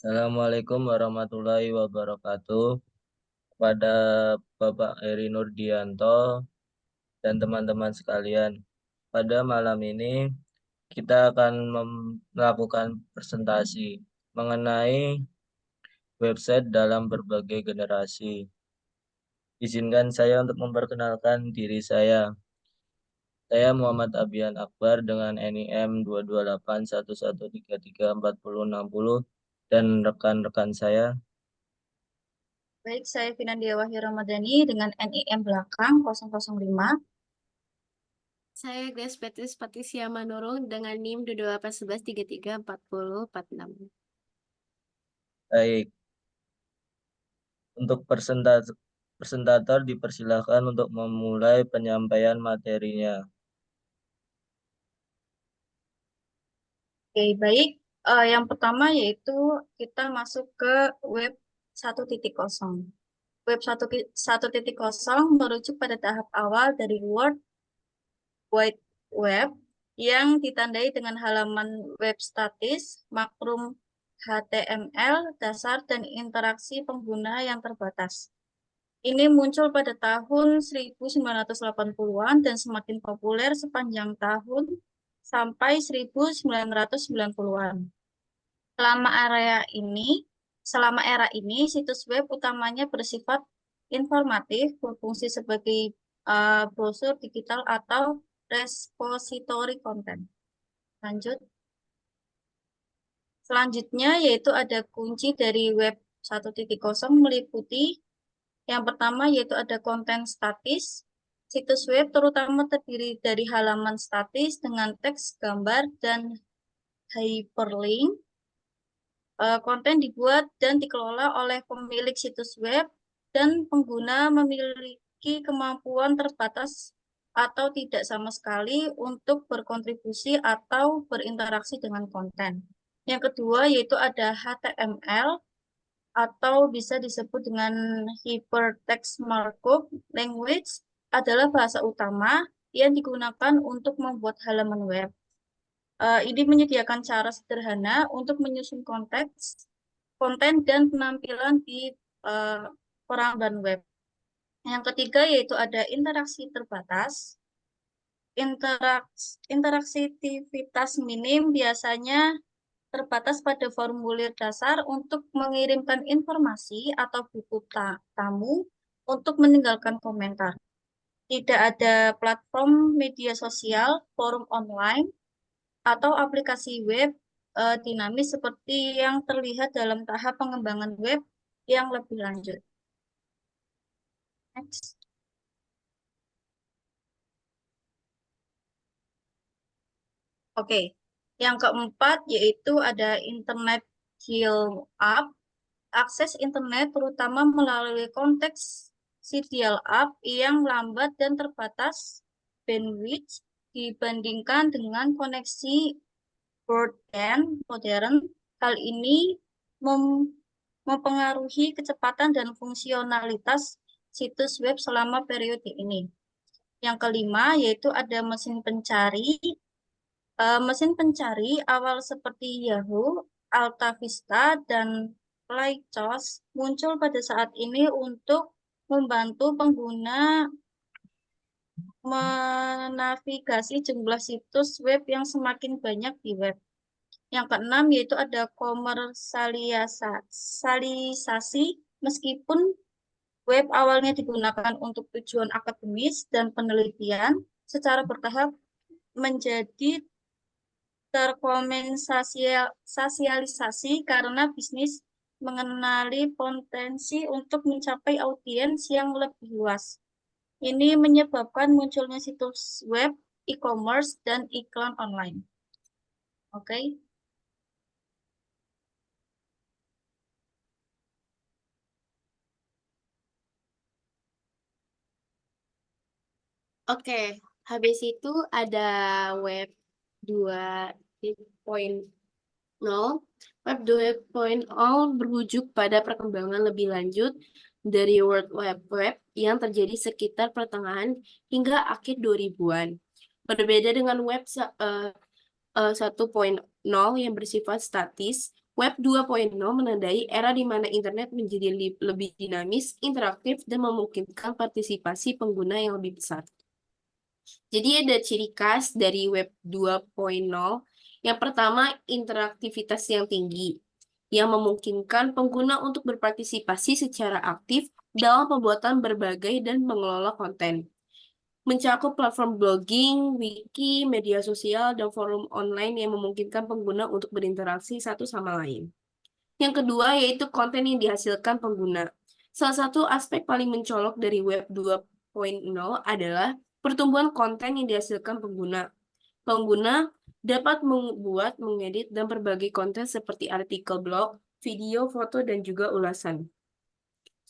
Assalamualaikum warahmatullahi wabarakatuh. Kepada Bapak Heri Nurdianto dan teman-teman sekalian, pada malam ini kita akan melakukan presentasi mengenai website dalam berbagai generasi. Izinkan saya untuk memperkenalkan diri saya. Saya Muhammad Abian Akbar dengan NIM 22811334060 dan rekan-rekan saya. Baik, saya Finandia Wahyu Ramadhani dengan NIM belakang 005. Saya Grace Beatrice Patricia Manurung dengan NIM 28113344046. Baik, untuk presentator dipersilakan untuk memulai penyampaian materinya. Oke, baik. Yang pertama yaitu kita masuk ke web 1.0. Web 1.0 merujuk pada tahap awal dari World Wide Web yang ditandai dengan halaman web statis, makrum HTML, dasar, dan interaksi pengguna yang terbatas. Ini muncul pada tahun 1980-an dan semakin populer sepanjang tahun sampai 1990-an. Selama era ini, situs web utamanya bersifat informatif, berfungsi sebagai brosur digital atau repository konten. Lanjut. Selanjutnya yaitu ada kunci dari web 1.0 meliputi yang pertama yaitu ada konten statis. Situs web terutama terdiri dari halaman statis dengan teks, gambar, dan hyperlink. Konten dibuat dan dikelola oleh pemilik situs web dan pengguna memiliki kemampuan terbatas atau tidak sama sekali untuk berkontribusi atau berinteraksi dengan konten. Yang kedua yaitu ada HTML atau bisa disebut dengan Hypertext Markup Language adalah bahasa utama yang digunakan untuk membuat halaman web. Ini menyediakan cara sederhana untuk menyusun konteks, konten, dan penampilan di peramban web. Yang ketiga yaitu ada interaksi terbatas. Interaksivitas minim biasanya terbatas pada formulir dasar untuk mengirimkan informasi atau buku tamu untuk meninggalkan komentar. Tidak ada platform media sosial, forum online, atau aplikasi web dinamis seperti yang terlihat dalam tahap pengembangan web yang lebih lanjut. Next. Oke, yang keempat yaitu ada Internet dial-up. Akses internet terutama melalui konteks si dial-up yang lambat dan terbatas bandwidth dibandingkan dengan koneksi broadband modern. Hal ini mempengaruhi kecepatan dan fungsionalitas situs web selama periode ini. Yang kelima yaitu ada mesin pencari. Mesin pencari awal seperti Yahoo, AltaVista, dan Lycos muncul pada saat ini untuk membantu pengguna menavigasi jumlah situs web yang semakin banyak di web. Yang keenam yaitu ada komersialisasi. Meskipun web awalnya digunakan untuk tujuan akademis dan penelitian, secara bertahap menjadi terkomersialisasi karena bisnis mengenali potensi untuk mencapai audiens yang lebih luas. Ini menyebabkan munculnya situs web, e-commerce, dan iklan online. Oke. Oke, habis itu ada web 2.0. Web 2.0 berwujud pada perkembangan lebih lanjut dari World Wide Web yang terjadi sekitar pertengahan hingga akhir 2000-an. Berbeda dengan web 1.0 yang bersifat statis, Web 2.0 menandai era di mana internet menjadi lebih dinamis, interaktif, dan memungkinkan partisipasi pengguna yang lebih besar. Jadi ada ciri khas dari Web 2.0. Yang pertama, interaktivitas yang tinggi, yang memungkinkan pengguna untuk berpartisipasi secara aktif dalam pembuatan berbagai dan mengelola konten. Mencakup platform blogging, wiki, media sosial, dan forum online yang memungkinkan pengguna untuk berinteraksi satu sama lain. Yang kedua yaitu konten yang dihasilkan pengguna. Salah satu aspek paling mencolok dari Web 2.0 adalah pertumbuhan konten yang dihasilkan pengguna. Pengguna dapat membuat, mengedit, dan berbagi konten seperti artikel blog, video, foto, dan juga ulasan.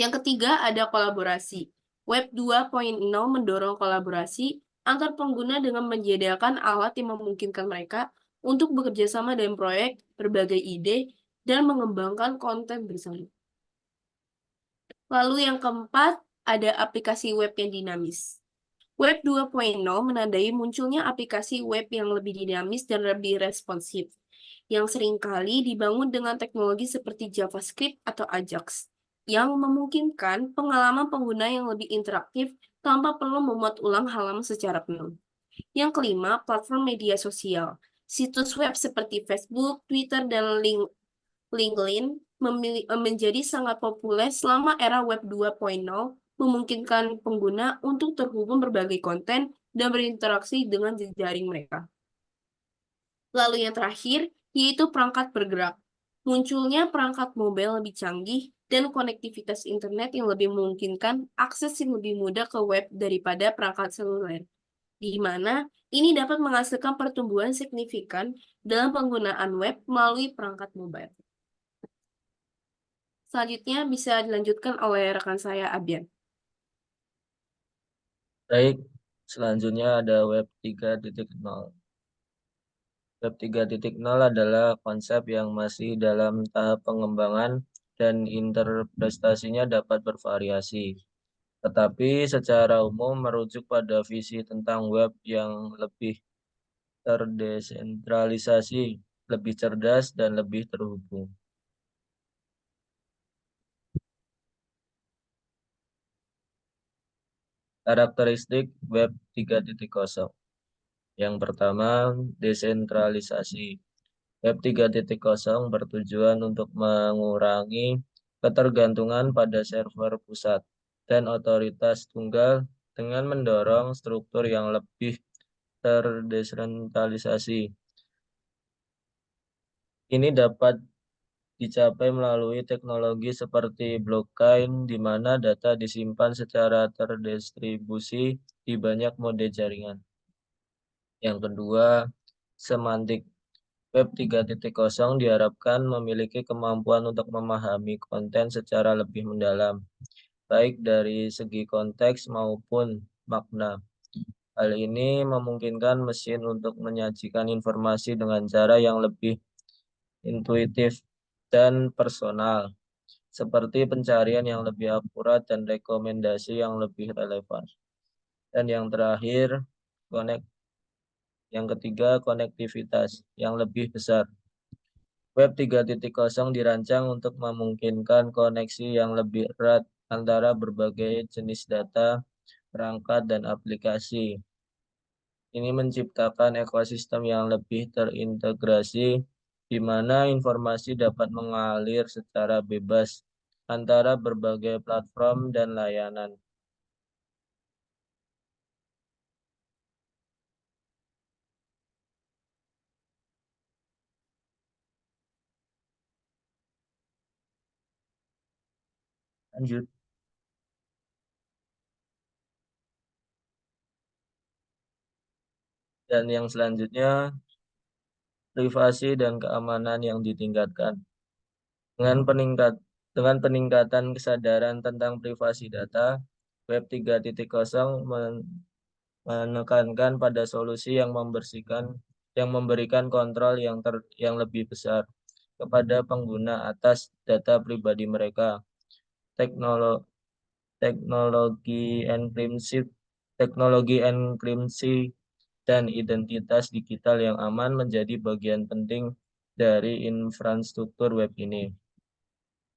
Yang ketiga ada kolaborasi. Web 2.0 mendorong kolaborasi antar pengguna dengan menyediakan alat yang memungkinkan mereka untuk bekerja sama dalam proyek, berbagai ide, dan mengembangkan konten bersama. Lalu yang keempat, ada aplikasi web yang dinamis. Web 2.0 menandai munculnya aplikasi web yang lebih dinamis dan lebih responsif, yang seringkali dibangun dengan teknologi seperti JavaScript atau Ajax, yang memungkinkan pengalaman pengguna yang lebih interaktif tanpa perlu memuat ulang halaman secara penuh. Yang kelima, platform media sosial. Situs web seperti Facebook, Twitter, dan LinkedIn menjadi sangat populer selama era Web 2.0, memungkinkan pengguna untuk terhubung berbagai konten dan berinteraksi dengan jejaring mereka. Lalu yang terakhir, yaitu perangkat bergerak. Munculnya perangkat mobile lebih canggih dan konektivitas internet yang lebih memungkinkan akses yang lebih mudah ke web daripada perangkat seluler, di mana ini dapat menghasilkan pertumbuhan signifikan dalam penggunaan web melalui perangkat mobile. Selanjutnya bisa dilanjutkan oleh rekan saya, Abian. Baik, selanjutnya ada Web 3.0. Web 3.0 adalah konsep yang masih dalam tahap pengembangan dan interpretasinya dapat bervariasi. Tetapi secara umum merujuk pada visi tentang web yang lebih terdesentralisasi, lebih cerdas, dan lebih terhubung. Karakteristik Web 3.0. Yang pertama, desentralisasi. Web 3.0 bertujuan untuk mengurangi ketergantungan pada server pusat dan otoritas tunggal dengan mendorong struktur yang lebih terdesentralisasi. Ini dapat dicapai melalui teknologi seperti blockchain, di mana data disimpan secara terdistribusi di banyak mode jaringan. Yang kedua, semantik. Web 3.0 diharapkan memiliki kemampuan untuk memahami konten secara lebih mendalam, baik dari segi konteks maupun makna. Hal ini memungkinkan mesin untuk menyajikan informasi dengan cara yang lebih intuitif dan personal, seperti pencarian yang lebih akurat dan rekomendasi yang lebih relevan. Dan yang terakhir, yang ketiga, konektivitas yang lebih besar. Web 3.0 dirancang untuk memungkinkan koneksi yang lebih erat antara berbagai jenis data, perangkat, dan aplikasi. Ini menciptakan ekosistem yang lebih terintegrasi, di mana informasi dapat mengalir secara bebas antara berbagai platform dan layanan. Lanjut. Dan yang selanjutnya, privasi dan keamanan yang ditingkatkan. Dengan peningkatan kesadaran tentang privasi data, Web 3.0 menekankan pada solusi yang memberikan kontrol yang lebih besar kepada pengguna atas data pribadi mereka. Teknologi enkripsi dan identitas digital yang aman menjadi bagian penting dari infrastruktur web ini.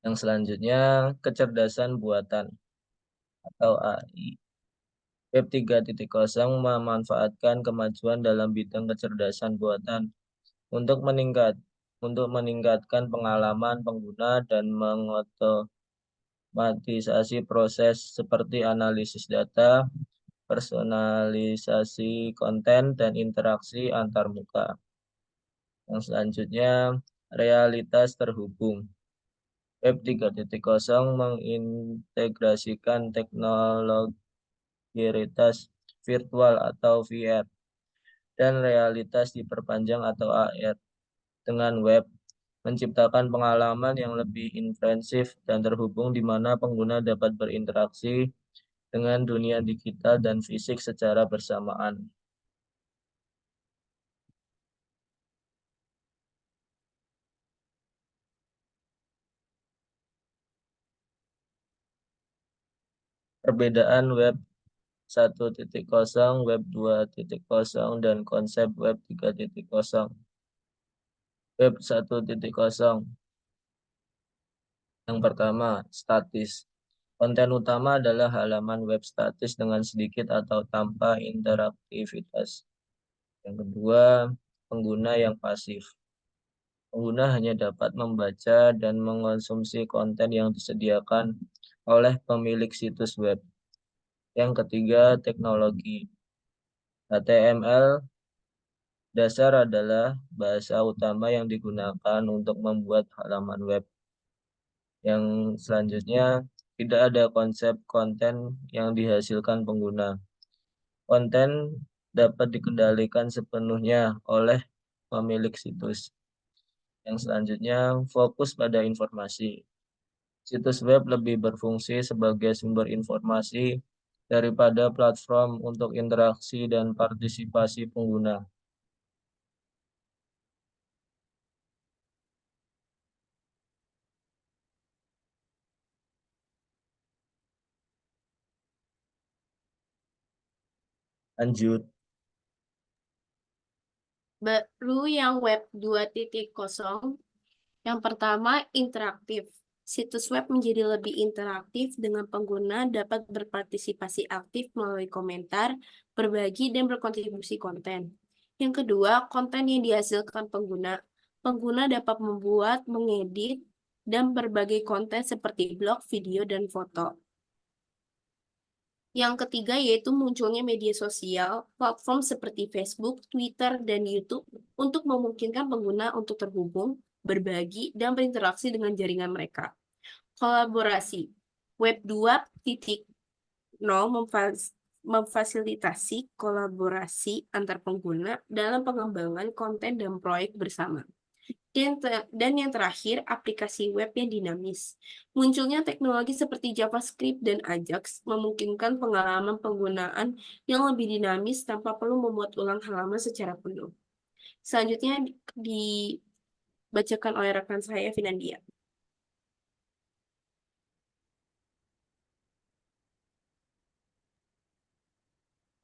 Yang selanjutnya, kecerdasan buatan atau AI. Web 3.0 memanfaatkan kemajuan dalam bidang kecerdasan buatan untuk meningkatkan pengalaman pengguna dan mengotomatisasi proses seperti analisis data, personalisasi konten, dan interaksi antarmuka. Yang selanjutnya, realitas terhubung. Web 3.0 mengintegrasikan teknologi realitas virtual atau VR dan realitas diperpanjang atau AR dengan web, menciptakan pengalaman yang lebih intensif dan terhubung di mana pengguna dapat berinteraksi dengan dunia digital dan fisik secara bersamaan. Perbedaan web 1.0, web 2.0, dan konsep web 3.0. Web 1.0. Yang pertama, statis. Konten utama adalah halaman web statis dengan sedikit atau tanpa interaktivitas. Yang kedua, pengguna yang pasif. Pengguna hanya dapat membaca dan mengonsumsi konten yang disediakan oleh pemilik situs web. Yang ketiga, teknologi. HTML dasar adalah bahasa utama yang digunakan untuk membuat halaman web. Yang selanjutnya, tidak ada konsep konten yang dihasilkan pengguna. Konten dapat dikendalikan sepenuhnya oleh pemilik situs. Yang selanjutnya, fokus pada informasi. Situs web lebih berfungsi sebagai sumber informasi daripada platform untuk interaksi dan partisipasi pengguna. Lanjut. Baru yang web 2.0, yang pertama interaktif. Situs web menjadi lebih interaktif dengan pengguna dapat berpartisipasi aktif melalui komentar, berbagi, dan berkontribusi konten. Yang kedua, konten yang dihasilkan pengguna. Pengguna dapat membuat, mengedit, dan berbagai konten seperti blog, video, dan foto. Yang ketiga yaitu munculnya media sosial, platform seperti Facebook, Twitter, dan YouTube untuk memungkinkan pengguna untuk terhubung, berbagi, dan berinteraksi dengan jaringan mereka. Kolaborasi. Web 2.0 memfasilitasi kolaborasi antar pengguna dalam pengembangan konten dan proyek bersama. Dan yang terakhir, aplikasi web yang dinamis. Munculnya teknologi seperti JavaScript dan Ajax memungkinkan pengalaman penggunaan yang lebih dinamis tanpa perlu memuat ulang halaman secara penuh. Selanjutnya dibacakan oleh rekan saya, Finandia.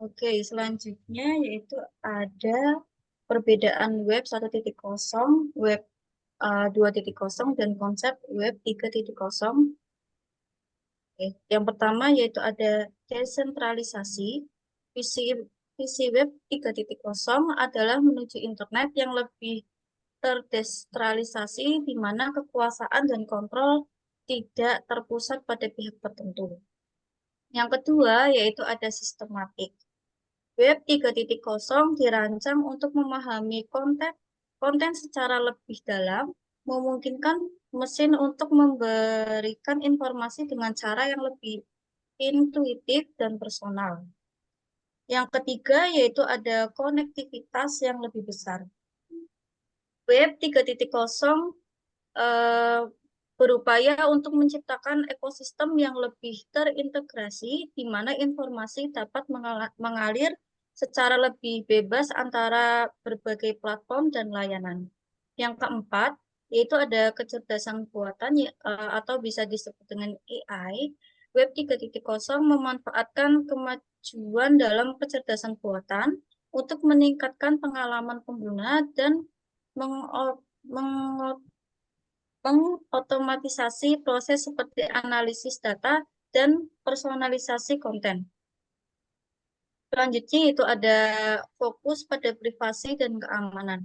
Oke, selanjutnya yaitu ada perbedaan web 1.0, web 2.0, dan konsep web 3.0. Oke, yang pertama yaitu ada desentralisasi. Visi web 3.0 adalah menuju internet yang lebih terdesentralisasi di mana kekuasaan dan kontrol tidak terpusat pada pihak tertentu. Yang kedua yaitu ada sistematik. Web 3.0 dirancang untuk memahami konten secara lebih dalam, memungkinkan mesin untuk memberikan informasi dengan cara yang lebih intuitif dan personal. Yang ketiga yaitu ada konektivitas yang lebih besar. Web 3.0 berupaya untuk menciptakan ekosistem yang lebih terintegrasi di mana informasi dapat mengalir secara lebih bebas antara berbagai platform dan layanan. Yang keempat, yaitu ada kecerdasan buatan atau bisa disebut dengan AI. Web 3.0 memanfaatkan kemajuan dalam kecerdasan buatan untuk meningkatkan pengalaman pengguna dan mengotomatisasi proses seperti analisis data dan personalisasi konten. Selanjutnya itu ada fokus pada privasi dan keamanan.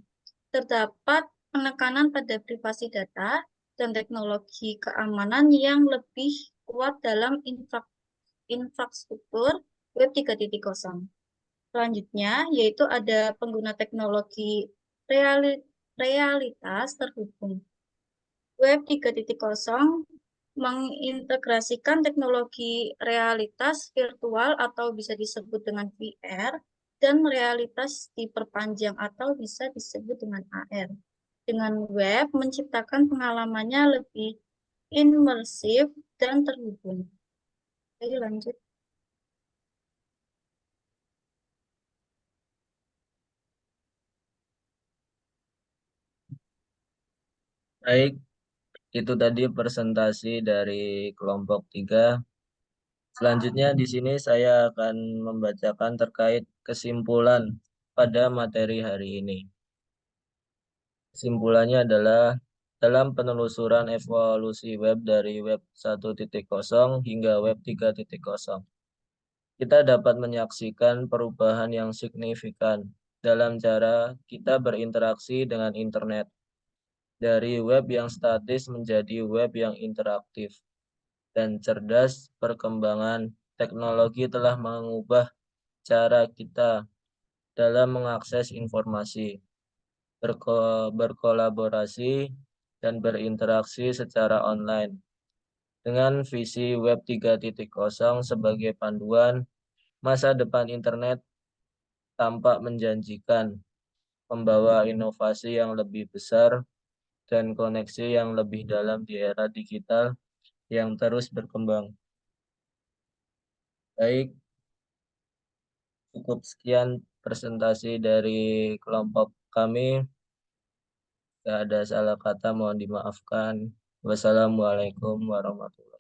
Terdapat penekanan pada privasi data dan teknologi keamanan yang lebih kuat dalam infrastruktur Web 3.0. Selanjutnya, yaitu ada pengguna teknologi realitas terhubung. Web 3.0 mengintegrasikan teknologi realitas virtual atau bisa disebut dengan VR dan realitas diperpanjang atau bisa disebut dengan AR. Dengan web menciptakan pengalamannya lebih imersif dan terhubung. Oke, lanjut. Baik, itu tadi presentasi dari kelompok 3. Selanjutnya di sini saya akan membacakan terkait kesimpulan pada materi hari ini. Kesimpulannya adalah dalam penelusuran evolusi web dari web 1.0 hingga web 3.0, kita dapat menyaksikan perubahan yang signifikan dalam cara kita berinteraksi dengan internet. Dari web yang statis menjadi web yang interaktif dan cerdas, perkembangan teknologi telah mengubah cara kita dalam mengakses informasi, berkolaborasi, dan berinteraksi secara online. Dengan visi Web 3.0 sebagai panduan, masa depan internet tampak menjanjikan, membawa inovasi yang lebih besar dan koneksi yang lebih dalam di era digital yang terus berkembang. Baik, cukup sekian presentasi dari kelompok kami. Jika ada salah kata mohon dimaafkan. Wassalamualaikum warahmatullahi wabarakatuh.